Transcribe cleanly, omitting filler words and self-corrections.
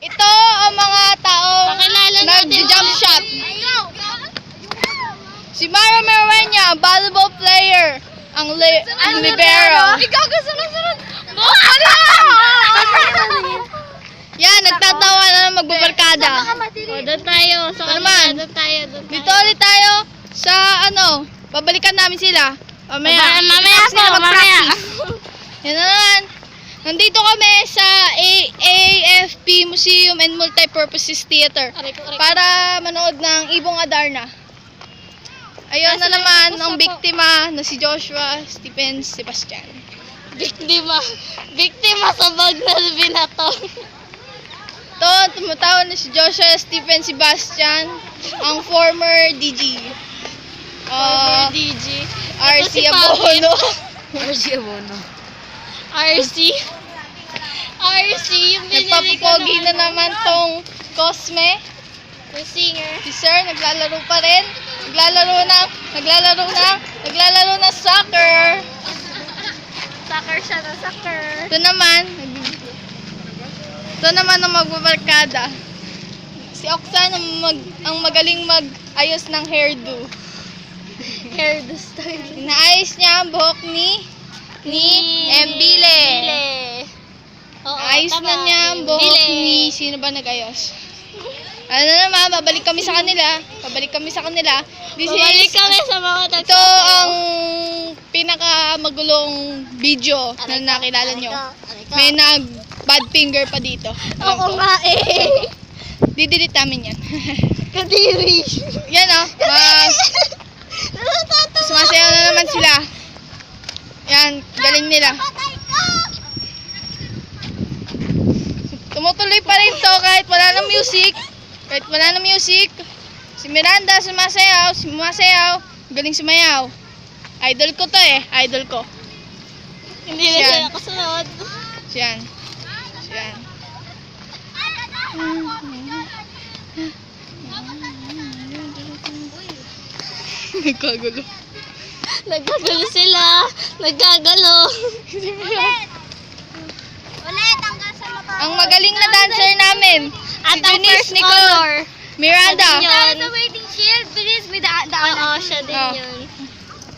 Ito ang mga tao nag-jump shot. Si Mara Meruenya, volleyball player. Ang libero. Ikaw ka sunod-sunod. Yan, nagtatawa na magbabarkada. O, doon tayo. Sa naman? Doon tayo. Dito ulit tayo sa babalikan namin sila. Mamaya Mamaya. Yan na naman. Nandito kami sa AFP Museum and Multipurposes Theater para manood ng Ibong Adarna. Ayun na naman ang biktima na si Joshua Stephen Sebastian. Biktima sa bag na binato. Ito, tumatawa na si Joshua Stephen Sebastian, ang former DG. DG. RC Abono. RC, yung binili ko Nagpapupogi na naman tong Cosme. The singer. Si Sir, naglalaro pa rin. Naglalaro ng soccer. Soccer siya na soccer. Ito naman ang magbabarkada. Si Oksan ang magaling mag-ayos ng hairdo. Hairdo style. Inaayos niya ang buhok ni Mbile. Ayos na niya ang buhok ni sino ba nag-ayos? Ano naman, babalik kami sa kanila. Babalik kami sa mga Ito ang pinakamagulong video na nakilala nyo. May nag-bad finger pa dito. Oo nga eh. Didelete namin yan. Kadiri. Yan sumasayaw na naman sila. Yan, galing nila. Tumutuloy pa rin to kahit wala ng music. Si Miranda sumasayaw. Galing sumayaw. Idol ko to idol ko. Hindi na siya nakasunod. Siyan. Nagkagalo sila. Ulit hanggang sa Ang magaling na dancer namin. At ang Eunice first honor. Miranda. The waiting shield. Bilis with the Ah. siya din yun.